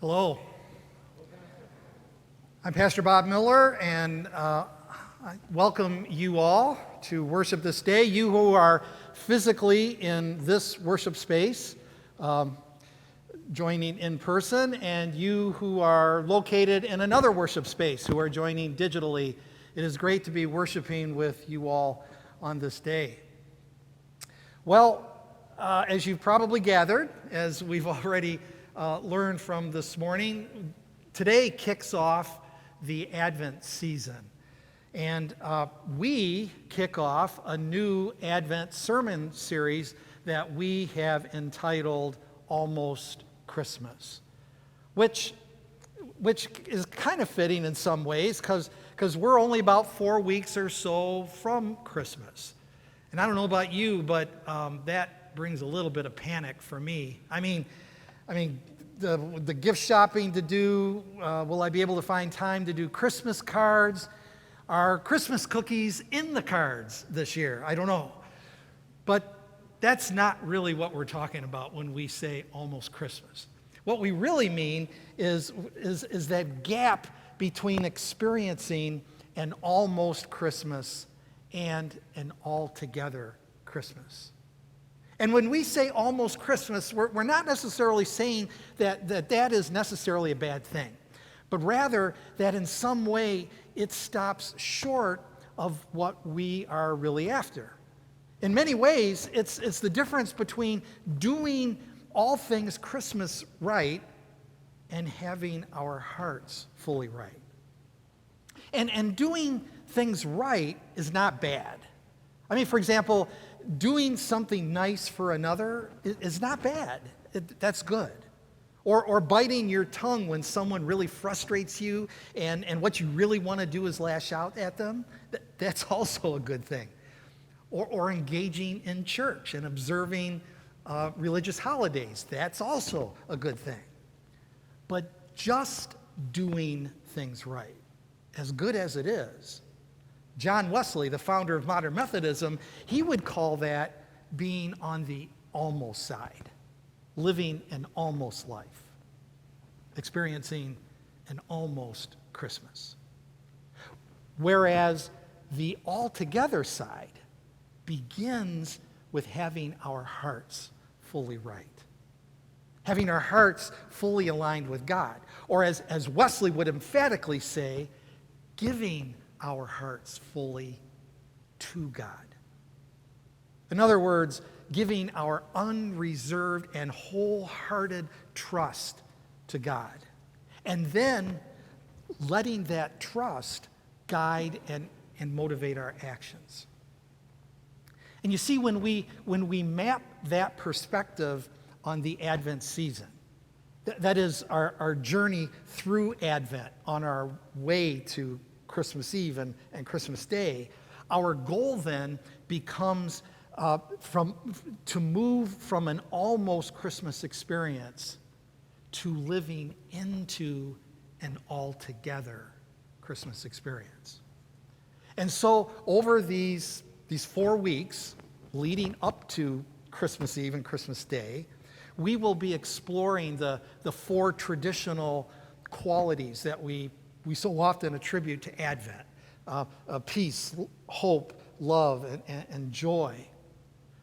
Hello. I'm Pastor Bob Miller, and I welcome you all to worship this day. You who are physically in this worship space, joining in person, and you who are located in another worship space, who are joining digitally. It is great to be worshiping with you all on this day. Well, as you've probably gathered, as we've already learned from this morning, today kicks off the Advent season. And we kick off a new Advent sermon series that we have entitled Almost Christmas, which is kind of fitting in some ways because we're only about 4 weeks or so from Christmas. And I don't know about you, but that brings a little bit of panic for me. I mean, the gift shopping to do, will I be able to find time to do Christmas cards? Are Christmas cookies in the cards this year? I don't know. But that's not really what we're talking about when we say almost Christmas. What we really mean is that gap between experiencing an almost Christmas and an altogether Christmas. And when we say almost Christmas, we're not necessarily saying that is necessarily a bad thing, but rather that in some way it stops short of what we are really after. In many ways, it's the difference between doing all things Christmas right and having our hearts fully right. And doing things right is not bad. I mean, for example, doing something nice for another is not bad. That's good. Or biting your tongue when someone really frustrates you and what you really want to do is lash out at them, that's also a good thing. Or engaging in church and observing religious holidays, that's also a good thing. But just doing things right, as good as it is, John Wesley, the founder of modern Methodism, he would call that being on the almost side, living an almost life, experiencing an almost Christmas. Whereas the altogether side begins with having our hearts fully right, having our hearts fully aligned with God, or as Wesley would emphatically say, giving our hearts fully to God. In other words, giving our unreserved and wholehearted trust to God. And then letting that trust guide and motivate our actions. And you see, when we map that perspective on the Advent season, that is our journey through Advent on our way to Christmas Eve and Christmas Day, our goal then becomes to move from an almost Christmas experience to living into an altogether Christmas experience. And so over these 4 weeks leading up to Christmas Eve and Christmas Day, we will be exploring the 4 traditional qualities that we so often attribute to Advent, peace, hope, love, and joy,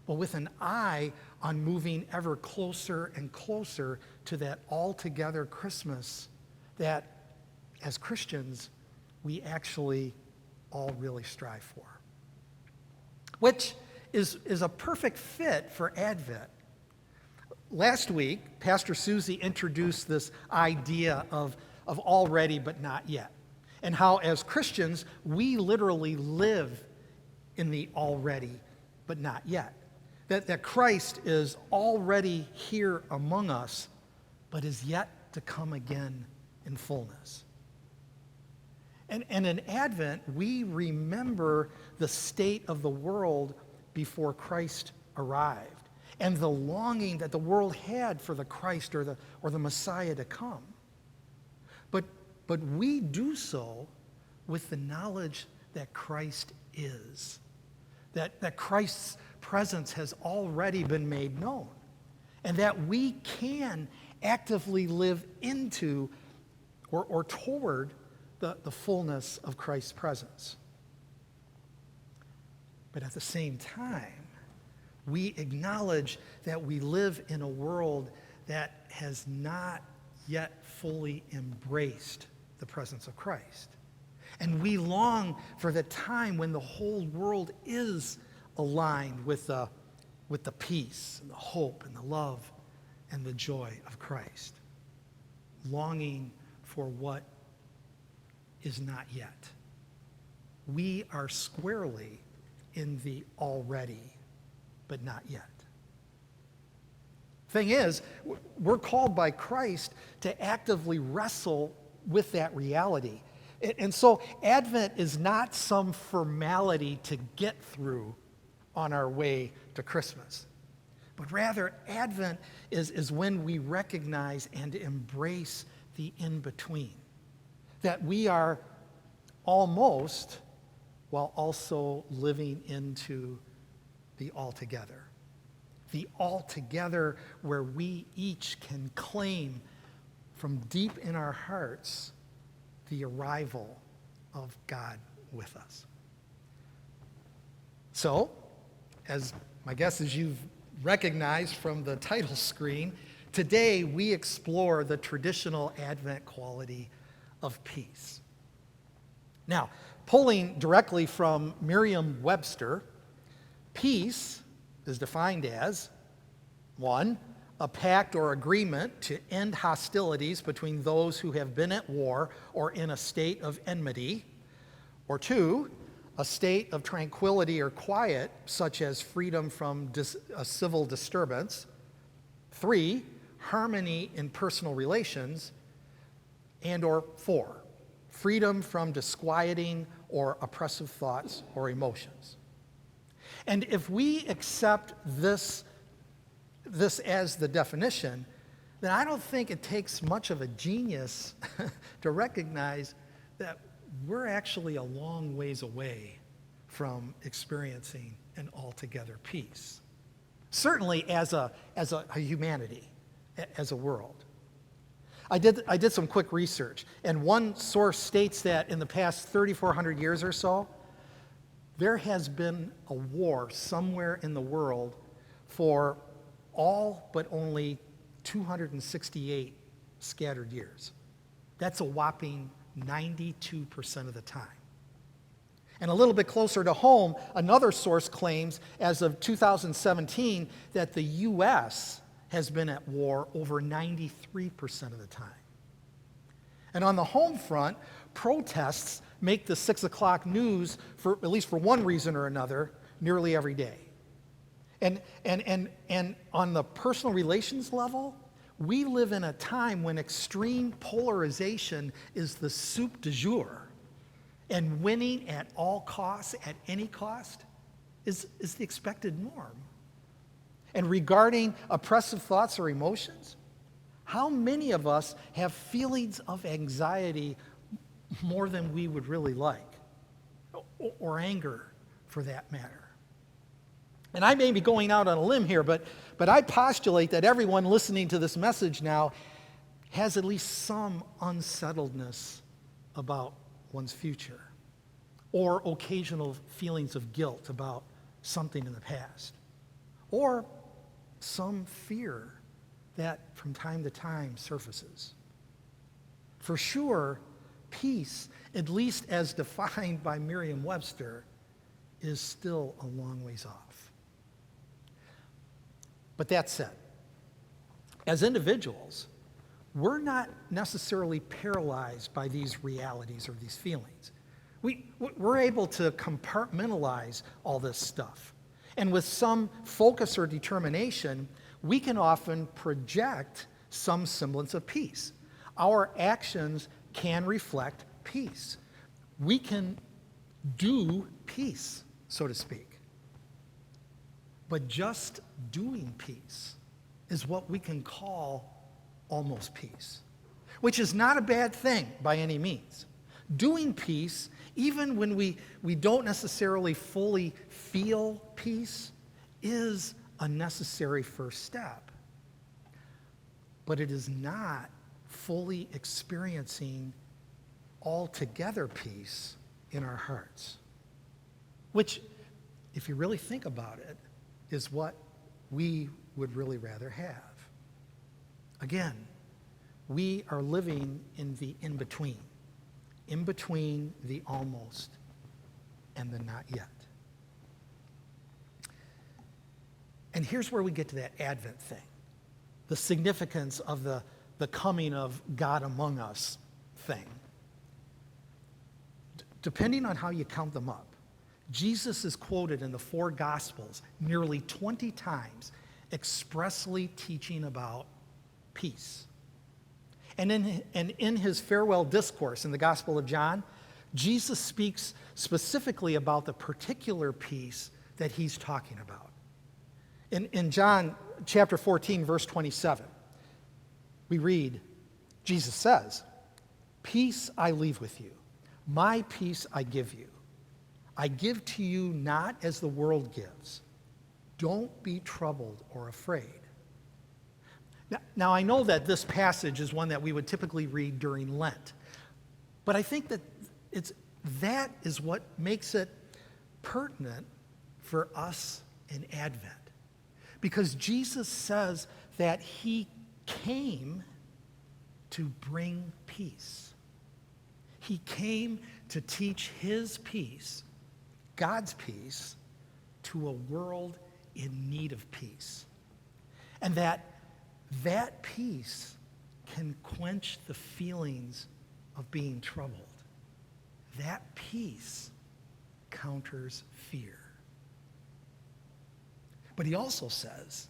but with an eye on moving ever closer and closer to that altogether Christmas that, as Christians, we actually all really strive for, which is a perfect fit for Advent. Last week, Pastor Susie introduced this idea of already but not yet, and how as Christians we literally live in the already but not yet, that Christ is already here among us but is yet to come again in fullness. And in Advent we remember the state of the world before Christ arrived and the longing that the world had for the Christ or the Messiah to come. But we do so with the knowledge that Christ is, that Christ's presence has already been made known, and that we can actively live into or toward the fullness of Christ's presence. But at the same time, we acknowledge that we live in a world that has not yet fully embraced the presence of Christ. And we long for the time when the whole world is aligned with the peace and the hope and the love and the joy of Christ. Longing for what is not yet. We are squarely in the already, but not yet. Thing is, we're called by Christ to actively wrestle with that reality. And so Advent is not some formality to get through on our way to Christmas. But rather, Advent is when we recognize and embrace the in-between. That we are almost while also living into the altogether. The altogether where we each can claim from deep in our hearts the arrival of God with us. So, as my guess is you've recognized from the title screen, today we explore the traditional Advent quality of peace. Now, pulling directly from Merriam-Webster, peace is defined as, 1, a pact or agreement to end hostilities between those who have been at war or in a state of enmity, or 2, a state of tranquility or quiet, such as freedom from a civil disturbance, 3, harmony in personal relations, and or 4, freedom from disquieting or oppressive thoughts or emotions. And if we accept this as the definition, then I don't think it takes much of a genius to recognize that we're actually a long ways away from experiencing an altogether peace. Certainly as a humanity, as a world. I did some quick research, and one source states that in the past 3,400 years or so, there has been a war somewhere in the world for all but only 268 scattered years. That's a whopping 92% of the time. And a little bit closer to home, another source claims as of 2017 that the U.S. has been at war over 93% of the time. And on the home front, protests make the 6 o'clock news, for at least for one reason or another, nearly every day. And on the personal relations level, we live in a time when extreme polarization is the soup du jour. And winning at all costs, at any cost, is the expected norm. And regarding oppressive thoughts or emotions, how many of us have feelings of anxiety more than we would really like? Or anger, for that matter. And I may be going out on a limb here, but I postulate that everyone listening to this message now has at least some unsettledness about one's future, or occasional feelings of guilt about something in the past, or some fear that from time to time surfaces. For sure, peace, at least as defined by Merriam-Webster, is still a long ways off. But that said, as individuals, we're not necessarily paralyzed by these realities or these feelings. We're able to compartmentalize all this stuff. And with some focus or determination, we can often project some semblance of peace. Our actions can reflect peace. We can do peace, so to speak. But just doing peace is what we can call almost peace, which is not a bad thing by any means. Doing peace, even when we don't necessarily fully feel peace, is a necessary first step. but it is not fully experiencing altogether peace in our hearts, which, if you really think about it, is what we would really rather have. Again, we are living in the in-between the almost and the not yet. And here's where we get to that Advent thing, the significance of the coming of God among us thing. Depending on how you count them up, Jesus is quoted in the four Gospels nearly 20 times expressly teaching about peace. And in his farewell discourse in the Gospel of John, Jesus speaks specifically about the particular peace that he's talking about. In John chapter 14, verse 27, we read, Jesus says, "Peace I leave with you, my peace I give you. I give to you not as the world gives. Don't be troubled or afraid." Now, I know that this passage is one that we would typically read during Lent, but I think that that is what makes it pertinent for us in Advent. Because Jesus says that he came to bring peace. He came to teach his peace, God's peace, to a world in need of peace. And that peace can quench the feelings of being troubled. That peace counters fear. But he also says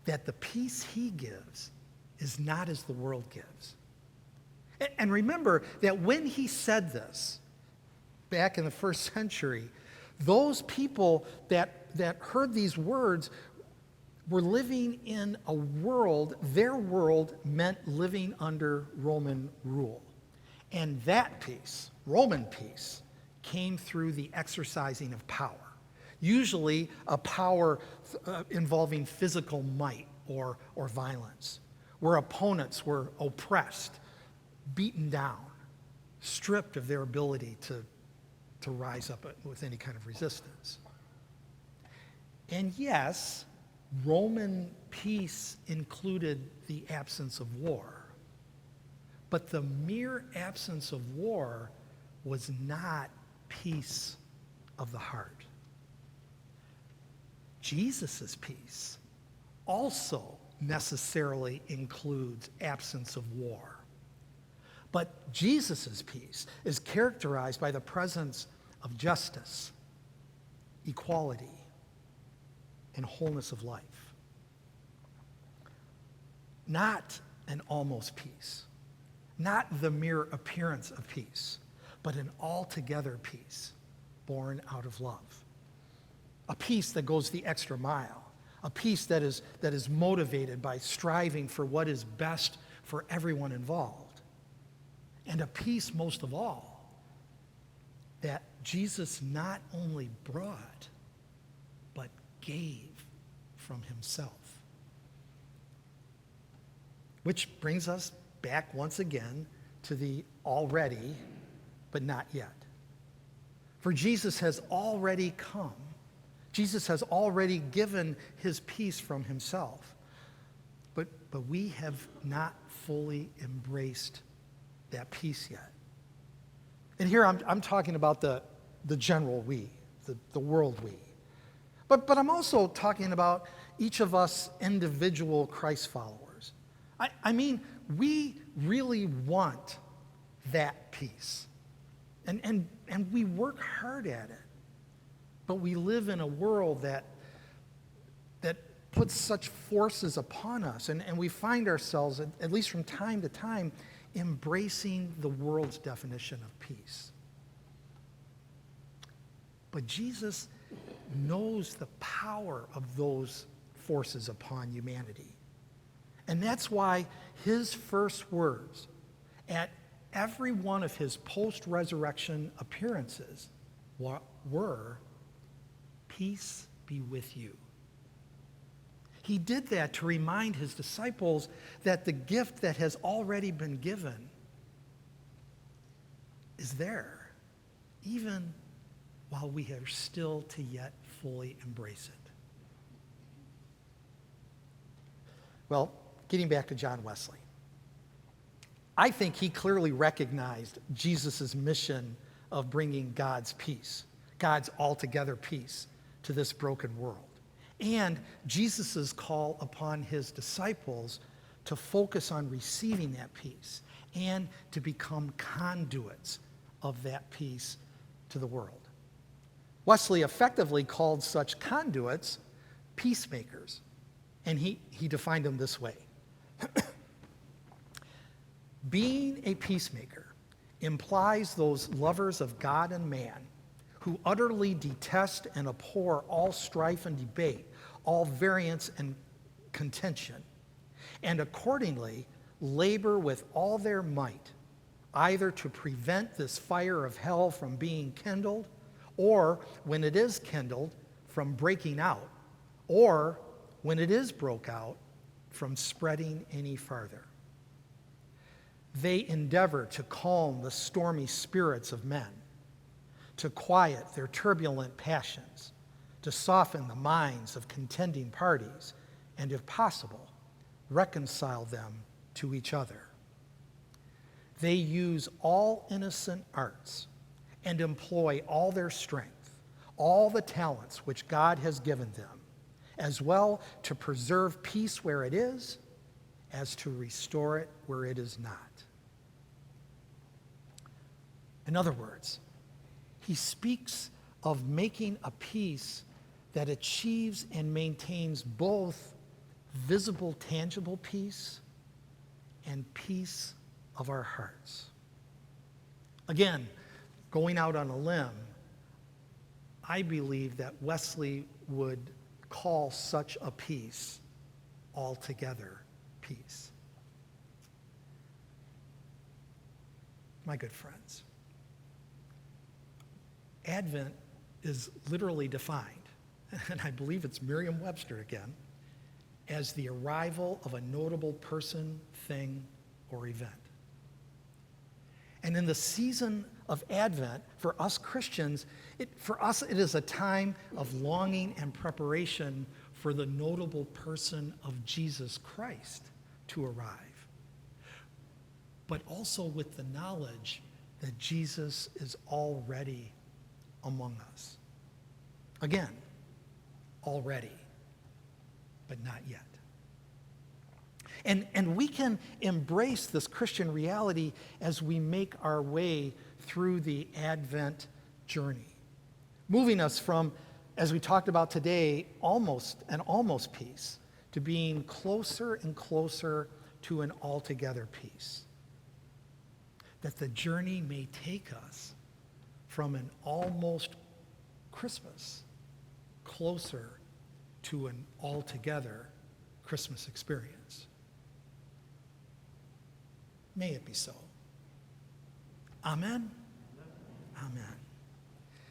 that the peace he gives is not as the world gives. And remember that when he said this, back in the first century, those people that heard these words were living in a world, their world meant living under Roman rule. And that peace, Roman peace, came through the exercising of power. Usually a power involving physical might or violence, where opponents were oppressed, beaten down, stripped of their ability to rise up with any kind of resistance. And yes, Roman peace included the absence of war. But the mere absence of war was not peace of the heart. Jesus' peace also necessarily includes absence of war. But Jesus' peace is characterized by the presence of justice, equality, and wholeness of life. Not an almost peace, not the mere appearance of peace, but an altogether peace born out of love. A peace that goes the extra mile, a peace that is motivated by striving for what is best for everyone involved, and a peace, most of all, that Jesus not only brought, but gave from himself. Which brings us back once again to the already, but not yet. For Jesus has already come. Jesus has already given his peace from himself. But we have not fully embraced that peace yet. And here I'm talking about the general we, the world we. But I'm also talking about each of us individual Christ followers. I mean, we really want that peace. And we work hard at it. But we live in a world that puts such forces upon us. And we find ourselves, at least from time to time, embracing the world's definition of peace. But Jesus knows the power of those forces upon humanity. And that's why his first words at every one of his post-resurrection appearances were, "Peace be with you." He did that to remind his disciples that the gift that has already been given is there, even while we are still to yet fully embrace it. Well, getting back to John Wesley, I think he clearly recognized Jesus' mission of bringing God's peace, God's altogether peace, to this broken world. And Jesus' call upon his disciples to focus on receiving that peace and to become conduits of that peace to the world. Wesley effectively called such conduits peacemakers, and he defined them this way. Being a peacemaker implies those lovers of God and man who utterly detest and abhor all strife and debate, all variance and contention, and accordingly labor with all their might, either to prevent this fire of hell from being kindled, or when it is kindled, from breaking out, or when it is broke out, from spreading any farther. They endeavor to calm the stormy spirits of men, to quiet their turbulent passions, to soften the minds of contending parties, and if possible, reconcile them to each other. They use all innocent arts and employ all their strength, all the talents which God has given them, as well to preserve peace where it is as to restore it where it is not. In other words, he speaks of making a peace that achieves and maintains both visible, tangible peace and peace of our hearts. Again, going out on a limb, I believe that Wesley would call such a peace altogether peace. My good friends, Advent is literally defined, and I believe it's Merriam-Webster again, as the arrival of a notable person, thing, or event. And in the season of Advent, for us Christians, it is a time of longing and preparation for the notable person of Jesus Christ to arrive, but also with the knowledge that Jesus is already among us. Again, already, but not yet. And we can embrace this Christian reality as we make our way through the Advent journey, moving us from, as we talked about today, almost peace, to being closer and closer to an altogether peace. That the journey may take us from an almost Christmas closer to an altogether Christmas experience. May it be so. Amen? Amen.